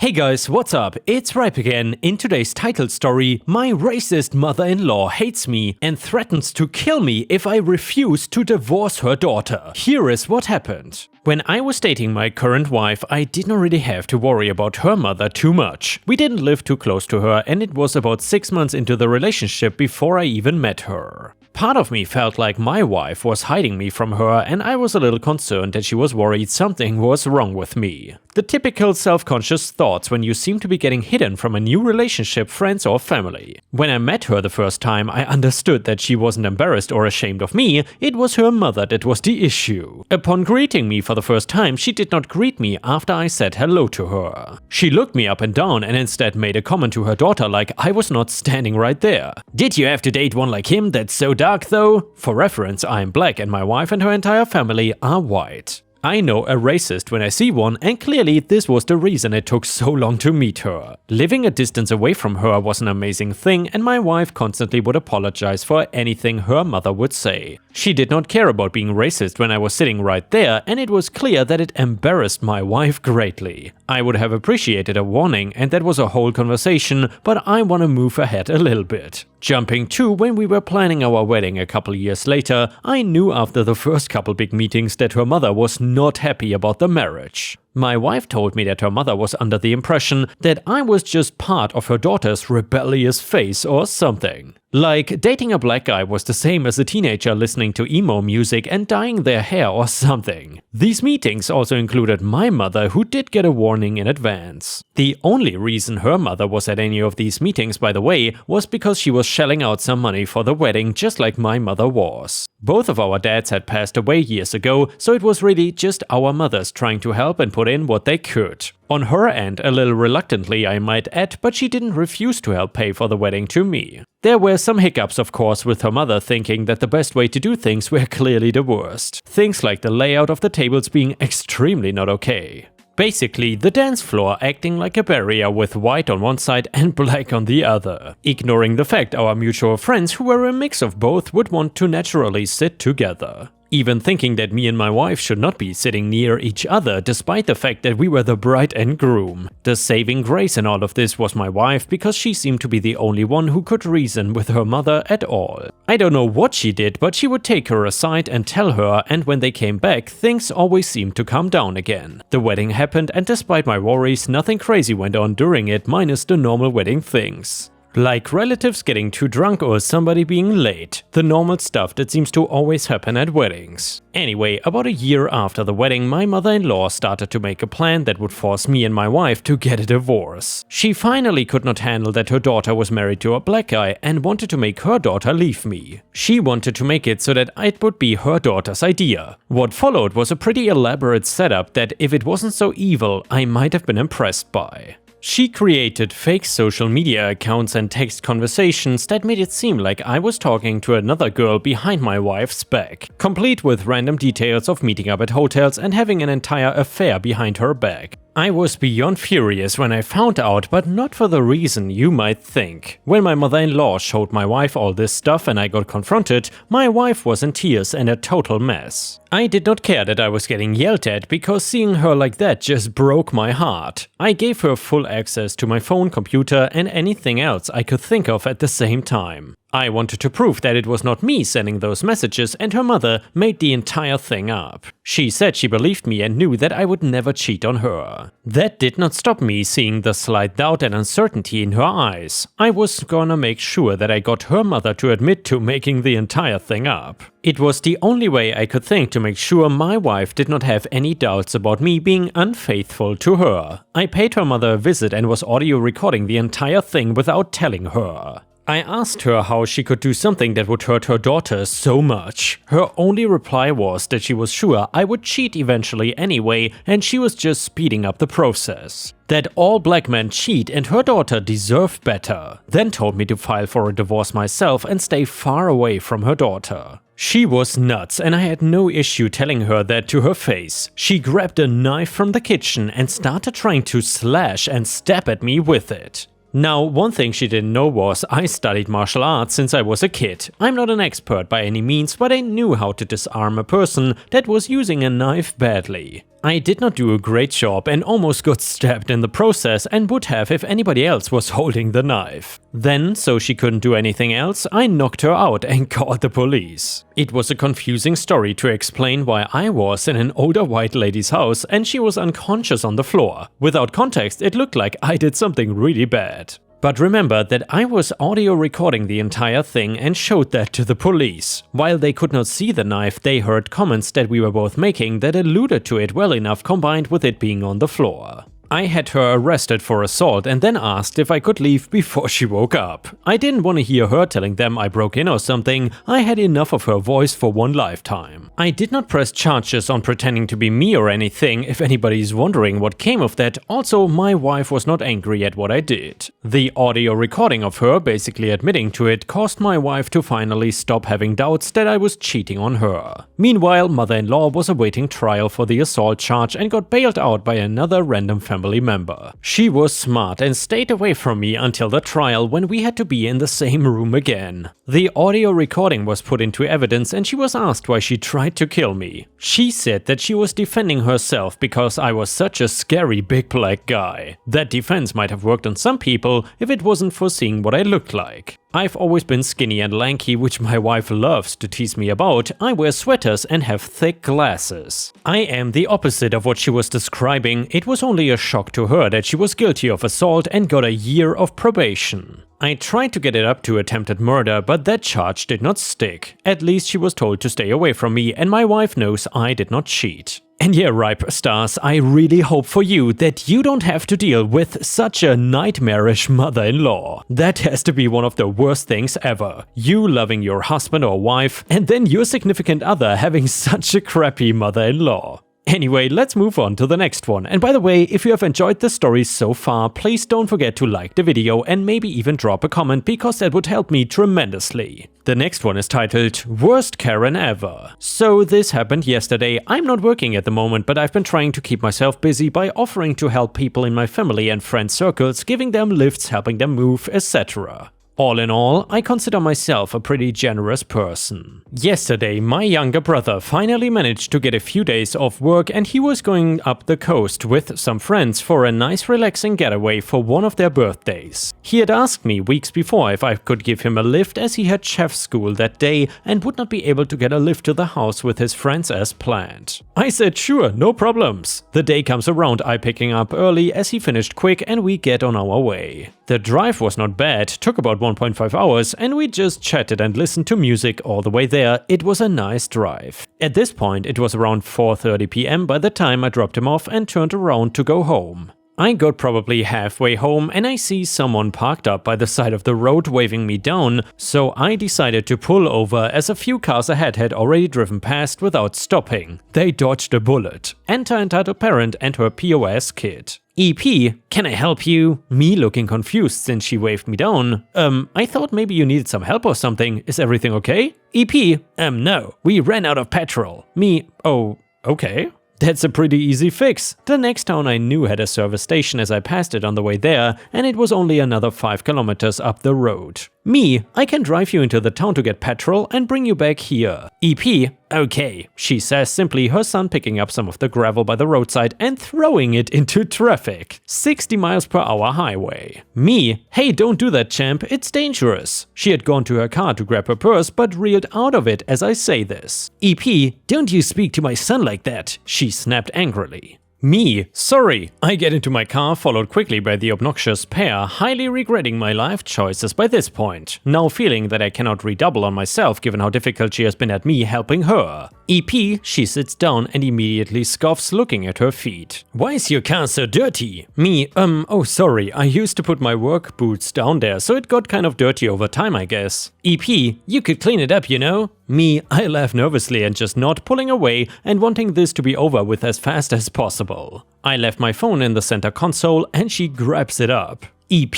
Hey guys, what's up? It's Ripe again. In today's title story, my racist mother-in-law hates me and threatens to kill me if I refuse to divorce her daughter. Here is what happened. When I was dating my current wife, I did not really have to worry about her mother too much. We didn't live too close to her, and it was about 6 months into the relationship before I even met her. Part of me felt like my wife was hiding me from her, and I was a little concerned that she was worried something was wrong with me. The typical self-conscious thoughts when you seem to be getting hidden from a new relationship, friends or family. When I met her the first time, I understood that she wasn't embarrassed or ashamed of me, it was her mother that was the issue. Upon greeting me for the first time, she did not greet me after I said hello to her. She looked me up and down and instead made a comment to her daughter like I was not standing right there. "Did you have to date one like him that's so dark though?" For reference, I'm black and my wife and her entire family are white. I know a racist when I see one, and clearly this was the reason it took so long to meet her. Living a distance away from her was an amazing thing, and my wife constantly would apologize for anything her mother would say. She did not care about being racist when I was sitting right there, and it was clear that it embarrassed my wife greatly. I would have appreciated a warning, and that was a whole conversation, but I want to move ahead a little bit. Jumping to when we were planning our wedding a couple years later, I knew after the first couple big meetings that her mother was not happy about the marriage. My wife told me that her mother was under the impression that I was just part of her daughter's rebellious phase or something. Like, dating a black guy was the same as a teenager listening to emo music and dyeing their hair or something. These meetings also included my mother, who did get a warning in advance. The only reason her mother was at any of these meetings, by the way, was because she was shelling out some money for the wedding just like my mother was. Both of our dads had passed away years ago, so it was really just our mothers trying to help and put in what they could. On her end, a little reluctantly I might add, but she didn't refuse to help pay for the wedding to me. There were some hiccups of course, with her mother thinking that the best way to do things were clearly the worst. Things like the layout of the tables being extremely not okay. Basically, the dance floor acting like a barrier with white on one side and black on the other, ignoring the fact our mutual friends who were a mix of both would want to naturally sit together. Even thinking that me and my wife should not be sitting near each other despite the fact that we were the bride and groom. The saving grace in all of this was my wife, because she seemed to be the only one who could reason with her mother at all. I don't know what she did, but she would take her aside and tell her, and when they came back, things always seemed to calm down again. The wedding happened, and despite my worries, nothing crazy went on during it minus the normal wedding things. Like relatives getting too drunk or somebody being late. The normal stuff that seems to always happen at weddings. Anyway, about a year after the wedding, my mother-in-law started to make a plan that would force me and my wife to get a divorce. She finally could not handle that her daughter was married to a black guy and wanted to make her daughter leave me. She wanted to make it so that it would be her daughter's idea. What followed was a pretty elaborate setup that, if it wasn't so evil, I might have been impressed by. She created fake social media accounts and text conversations that made it seem like I was talking to another girl behind my wife's back, complete with random details of meeting up at hotels and having an entire affair behind her back. I was beyond furious when I found out, but not for the reason you might think. When my mother-in-law showed my wife all this stuff and I got confronted, my wife was in tears and a total mess. I did not care that I was getting yelled at, because seeing her like that just broke my heart. I gave her full access to my phone, computer and anything else I could think of at the same time. I wanted to prove that it was not me sending those messages, and her mother made the entire thing up. She said she believed me and knew that I would never cheat on her. That did not stop me seeing the slight doubt and uncertainty in her eyes. I was gonna make sure that I got her mother to admit to making the entire thing up. It was the only way I could think to make sure my wife did not have any doubts about me being unfaithful to her. I paid her mother a visit and was audio recording the entire thing without telling her. I asked her how she could do something that would hurt her daughter so much. Her only reply was that she was sure I would cheat eventually anyway, and she was just speeding up the process. That all black men cheat and her daughter deserved better. Then told me to file for a divorce myself and stay far away from her daughter. She was nuts, and I had no issue telling her that to her face. She grabbed a knife from the kitchen and started trying to slash and stab at me with it. Now, one thing she didn't know was I studied martial arts since I was a kid. I'm not an expert by any means, but I knew how to disarm a person that was using a knife badly. I did not do a great job and almost got stabbed in the process, and would have if anybody else was holding the knife. Then, so she couldn't do anything else, I knocked her out and called the police. It was a confusing story to explain why I was in an older white lady's house and she was unconscious on the floor. Without context, it looked like I did something really bad. But remember that I was audio recording the entire thing and showed that to the police. While they could not see the knife, they heard comments that we were both making that alluded to it well enough, combined with it being on the floor. I had her arrested for assault and then asked if I could leave before she woke up. I didn't want to hear her telling them I broke in or something. I had enough of her voice for one lifetime. I did not press charges on pretending to be me or anything, if anybody is wondering what came of that. Also, my wife was not angry at what I did. The audio recording of her basically admitting to it caused my wife to finally stop having doubts that I was cheating on her. Meanwhile, mother-in-law was awaiting trial for the assault charge and got bailed out by another random family member. She was smart and stayed away from me until the trial, when we had to be in the same room again. The audio recording was put into evidence and she was asked why she tried to kill me. She said that she was defending herself because I was such a scary big black guy. That defense might have worked on some people if it wasn't for seeing what I looked like. I've always been skinny and lanky, which my wife loves to tease me about. I wear sweaters and have thick glasses. I am the opposite of what she was describing. It was only a shock to her that she was guilty of assault and got a year of probation. I tried to get it up to attempted murder, but that charge did not stick. At least she was told to stay away from me, and my wife knows I did not cheat. And yeah, Ripe Stars, I really hope for you that you don't have to deal with such a nightmarish mother-in-law. That has to be one of the worst things ever. You loving your husband or wife, and then your significant other having such a crappy mother-in-law. Anyway, let's move on to the next one. And by the way, if you have enjoyed the story so far, please don't forget to like the video and maybe even drop a comment, because that would help me tremendously. The next one is titled Worst Karen Ever. So this happened yesterday. I'm not working at the moment, but I've been trying to keep myself busy by offering to help people in my family and friend circles, giving them lifts, helping them move, etc. All in all, I consider myself a pretty generous person. Yesterday, my younger brother finally managed to get a few days off work, and he was going up the coast with some friends for a nice relaxing getaway for one of their birthdays. He had asked me weeks before if I could give him a lift, as he had chef school that day and would not be able to get a lift to the house with his friends as planned. I said sure, no problems. The day comes around, I picking up early as he finished quick, and we get on our way. The drive was not bad, took about 1.5 hours, and we just chatted and listened to music all the way there. It was a nice drive. At this point, it was around 4:30 p.m. by the time I dropped him off and turned around to go home. I got probably halfway home and I see someone parked up by the side of the road waving me down, so I decided to pull over as a few cars ahead had already driven past without stopping. They dodged a bullet. Enter entitled parent and her POS kid. EP, can I help you? Me looking confused since she waved me down. I thought maybe you needed some help or something. Is everything okay? EP, no, we ran out of petrol. Me, oh, okay. That's a pretty easy fix. The next town I knew had a service station as I passed it on the way there, and it was only another 5 kilometers up the road. Me, I can drive you into the town to get petrol and bring you back here. EP, okay, she says, simply, her son picking up some of the gravel by the roadside and throwing it into traffic. 60 miles per hour highway. Me, hey, don't do that, champ, it's dangerous. She had gone to her car to grab her purse, but reeled out of it as I say this. EP, don't you speak to my son like that, she snapped angrily. Me, sorry. I get into my car, followed quickly by the obnoxious pair, highly regretting my life choices by this point, now feeling that I cannot redouble on myself given how difficult she has been at me helping her. EP, she sits down and immediately scoffs, looking at her feet. Why is your car so dirty? Me, oh sorry, I used to put my work boots down there, so it got kind of dirty over time, I guess. EP, you could clean it up, you know? Me, I laugh nervously and just nod, pulling away and wanting this to be over with as fast as possible. I left my phone in the center console and she grabs it up. EP,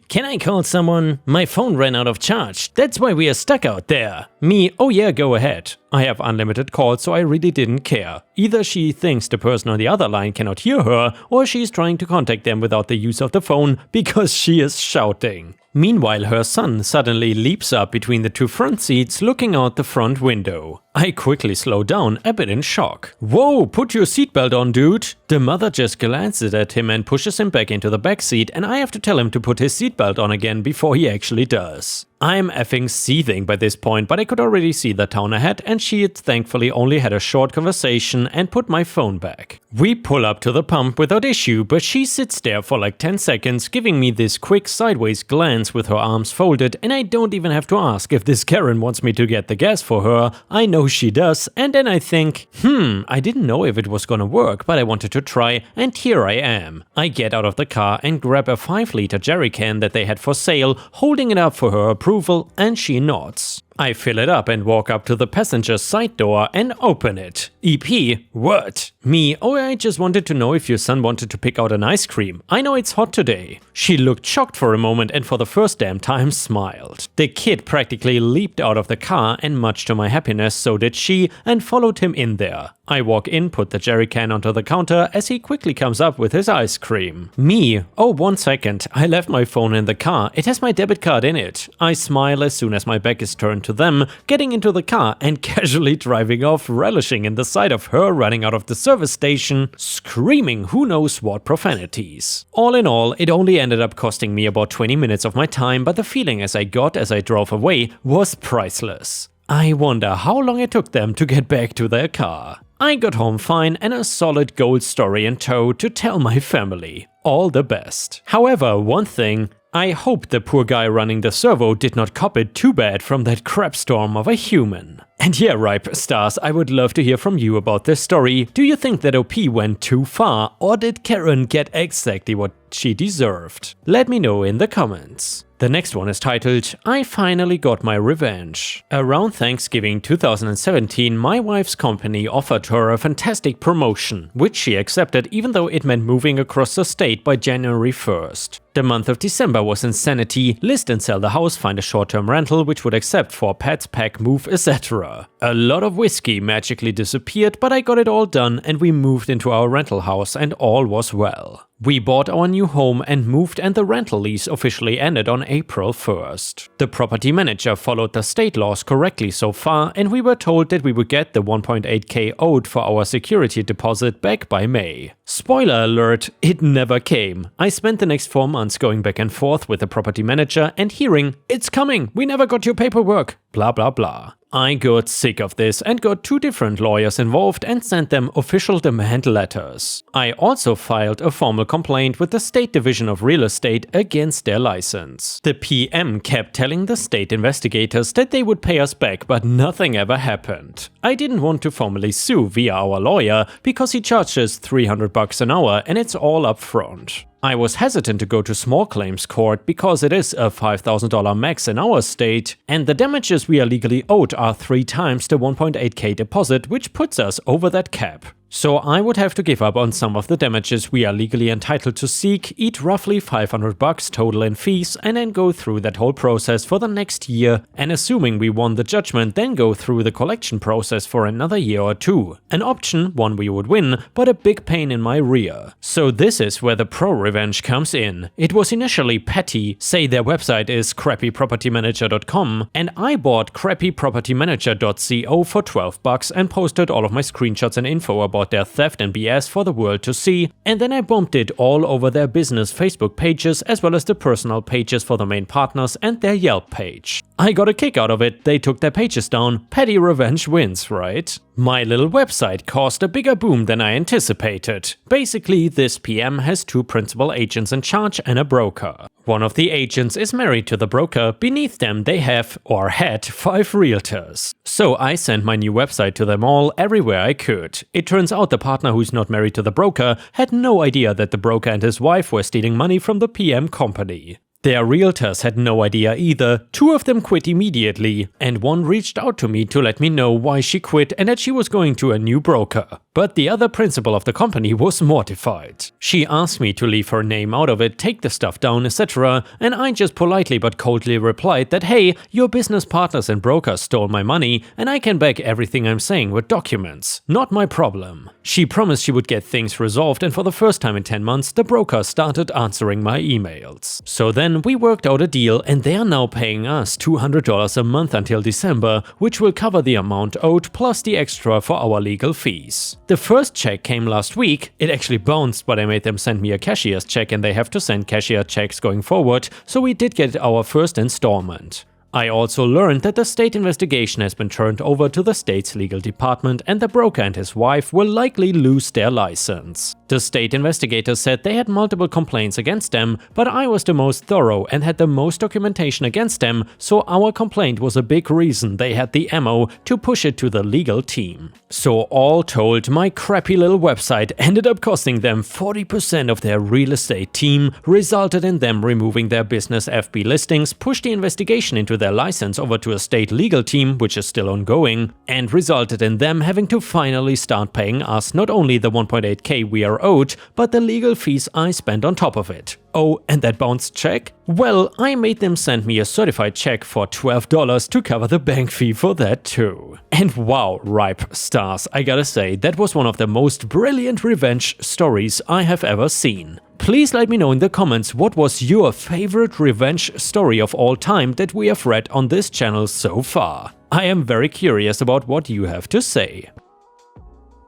can I call someone? My phone ran out of charge. That's why we are stuck out there. Me, oh yeah, go ahead. I have unlimited calls, so I really didn't care. Either she thinks the person on the other line cannot hear her, or she's trying to contact them without the use of the phone because she is shouting. Meanwhile, her son suddenly leaps up between the two front seats looking out the front window. I quickly slow down, a bit in shock. Whoa, put your seatbelt on, dude! The mother just glances at him and pushes him back into the back seat, and I have to tell him to put his seatbelt on again before he actually does. I'm effing seething by this point, but I could already see the town ahead, and she had thankfully only had a short conversation and put my phone back. We pull up to the pump without issue, but she sits there for like 10 seconds giving me this quick sideways glance with her arms folded, and I don't even have to ask if this Karen wants me to get the gas for her. I know she does, and then I think, I didn't know if it was gonna work, but I wanted to try, and here I am. I get out of the car and grab a 5-liter jerry can that they had for sale, holding it up for her approval, and she nods. I fill it up and walk up to the passenger side door and open it. EP, what? Me, oh, I just wanted to know if your son wanted to pick out an ice cream. I know it's hot today. She looked shocked for a moment and for the first damn time smiled. The kid practically leaped out of the car, and much to my happiness so did she, and followed him in there. I walk in, put the jerry can onto the counter as he quickly comes up with his ice cream. Me, oh, 1 second, I left my phone in the car. It has my debit card in it. I smile as soon as my back is turned to them, getting into the car and casually driving off, relishing in the sight of her running out of the service station, screaming who knows what profanities. All in all, it only ended up costing me about 20 minutes of my time, but the feeling as I got as I drove away was priceless. I wonder how long it took them to get back to their car. I got home fine and a solid gold story in tow to tell my family. All the best. However, one thing, I hope the poor guy running the servo did not cop it too bad from that crapstorm of a human. And yeah, Ripe Stars, I would love to hear from you about this story. Do you think that OP went too far, or did Karen get exactly what she deserved? Let me know in the comments. The next one is titled, I Finally Got My Revenge. Around Thanksgiving 2017, my wife's company offered her a fantastic promotion, which she accepted even though it meant moving across the state by January 1st. The month of December was insanity. List and sell the house, find a short-term rental which would accept for pets, pack, move, etc. A lot of whiskey magically disappeared, but I got it all done and we moved into our rental house and all was well. We bought our new home and moved, and the rental lease officially ended on April 1st. The property manager followed the state laws correctly so far, and we were told that we would get the 1.8k owed for our security deposit back by May. Spoiler alert, it never came. I spent the next 4 months going back and forth with the property manager and hearing, "It's coming, we never got your paperwork," blah blah blah. I got sick of this and got 2 different lawyers involved and sent them official demand letters. I also filed a formal complaint with the State Division of Real Estate against their license. The PM kept telling the state investigators that they would pay us back, but nothing ever happened. I didn't want to formally sue via our lawyer because he charges $300 an hour and it's all up front. I was hesitant to go to small claims court because it is a $5,000 max in our state, and the damages we are legally owed are 3 times the 1.8k deposit, which puts us over that cap. So I would have to give up on some of the damages we are legally entitled to seek, eat roughly $500 total in fees, and then go through that whole process for the next year, and assuming we won the judgment, then go through the collection process for another year or 2. An option, one we would win, but a big pain in my rear. So this is where the pro revenge comes in. It was initially petty, say their website is crappypropertymanager.com, and I bought crappypropertymanager.co for $12 and posted all of my screenshots and info about their theft and BS for the world to see, and then I bombed it all over their business Facebook pages as well as the personal pages for the main partners and their Yelp page. I got a kick out of it, they took their pages down. Petty revenge wins, right? My little website caused a bigger boom than I anticipated. Basically, this PM has 2 principal agents in charge and a broker. One of the agents is married to the broker, beneath them they have, or had, 5 realtors. So I sent my new website to them all, everywhere I could. It turns out the partner who's not married to the broker had no idea that the broker and his wife were stealing money from the PM company. Their realtors had no idea either. 2 of them quit immediately, and one reached out to me to let me know why she quit and that she was going to a new broker. But the other principal of the company was mortified. She asked me to leave her name out of it, take the stuff down, etc. And I just politely but coldly replied that hey, your business partners and brokers stole my money and I can back everything I'm saying with documents. Not my problem. She promised she would get things resolved, and for the first time in 10 months the broker started answering my emails. So then we worked out a deal and they are now paying us $200 a month until December, which will cover the amount owed plus the extra for our legal fees. The first check came last week. It actually bounced, but I made them send me a cashier's check and they have to send cashier checks going forward, so we did get our first installment. I also learned that the state investigation has been turned over to the state's legal department and the broker and his wife will likely lose their license. The state investigators said they had multiple complaints against them, but I was the most thorough and had the most documentation against them, so our complaint was a big reason they had the ammo to push it to the legal team. So all told, my crappy little website ended up costing them 40% of their real estate team, resulted in them removing their business FB listings, pushed the investigation into their license over to a state legal team, which is still ongoing, and resulted in them having to finally start paying us not only the 1.8k we are owed, but the legal fees I spent on top of it. Oh, and that bounced check? Well, I made them send me a certified check for $12 to cover the bank fee for that too. And wow, ripe stars, I gotta say, that was one of the most brilliant revenge stories I have ever seen. Please let me know in the comments what was your favorite revenge story of all time that we have read on this channel so far. I am very curious about what you have to say.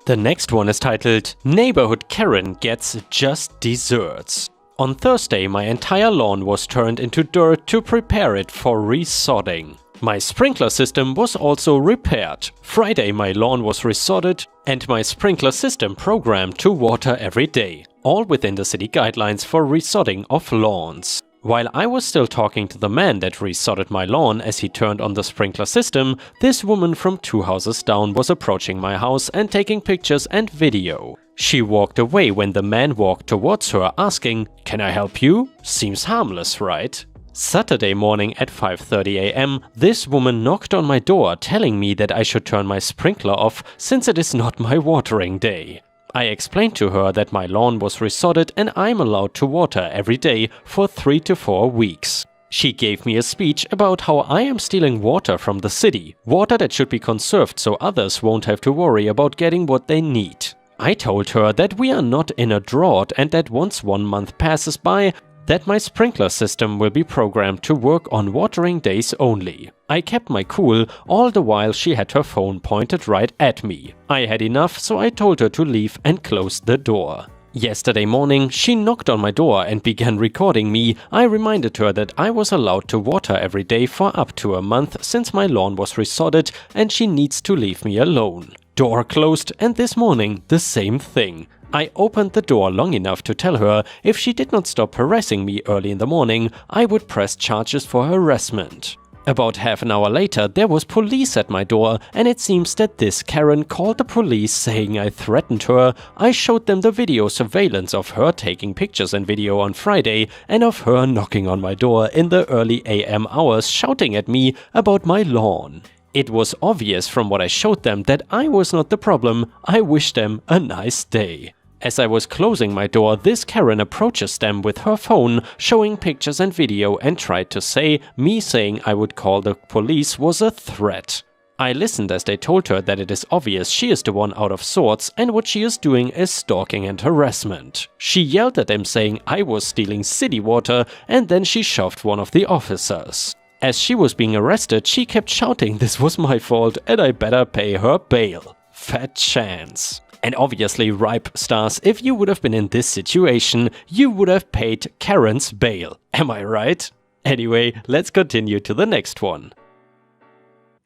The next one is titled Neighborhood Karen Gets Just Desserts. On Thursday, my entire lawn was turned into dirt to prepare it for resodding. My sprinkler system was also repaired. Friday, my lawn was resodded and my sprinkler system programmed to water every day, all within the city guidelines for resodding of lawns. While I was still talking to the man that resodded my lawn as he turned on the sprinkler system, this woman from 2 houses down was approaching my house and taking pictures and video. She walked away when the man walked towards her asking, "Can I help you? Seems harmless, right?" Saturday morning at 5:30 AM, this woman knocked on my door telling me that I should turn my sprinkler off since it is not my watering day. I explained to her that my lawn was resodded and I'm allowed to water every day for 3 to 4 weeks. She gave me a speech about how I am stealing water from the city, water that should be conserved so others won't have to worry about getting what they need. I told her that we are not in a drought and that once 1 month passes by, that my sprinkler system will be programmed to work on watering days only. I kept my cool, all the while she had her phone pointed right at me. I had enough, so I told her to leave and closed the door. Yesterday morning, she knocked on my door and began recording me. I reminded her that I was allowed to water every day for up to a month since my lawn was resodded and she needs to leave me alone. Door closed, and this morning, the same thing. I opened the door long enough to tell her if she did not stop harassing me early in the morning, I would press charges for harassment. About half an hour later, there was police at my door, and it seems that this Karen called the police saying I threatened her. I showed them the video surveillance of her taking pictures and video on Friday, and of her knocking on my door in the early AM hours shouting at me about my lawn. It was obvious from what I showed them that I was not the problem. I wished them a nice day. As I was closing my door, this Karen approaches them with her phone, showing pictures and video, and tried to say me saying I would call the police was a threat. I listened as they told her that it is obvious she is the one out of sorts and what she is doing is stalking and harassment. She yelled at them saying I was stealing city water, and then she shoved one of the officers. As she was being arrested, she kept shouting this was my fault and I better pay her bail. Fat chance. And obviously, ripe stars, if you would have been in this situation, you would have paid Karen's bail. Am I right? Anyway, let's continue to the next one.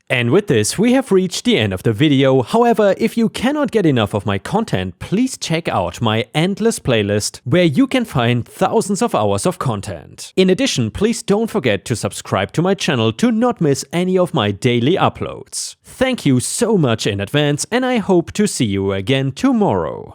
And with this, we have reached the end of the video. However, if you cannot get enough of my content, please check out my endless playlist, where you can find thousands of hours of content. In addition, please don't forget to subscribe to my channel to not miss any of my daily uploads. Thank you so much in advance, and I hope to see you again tomorrow.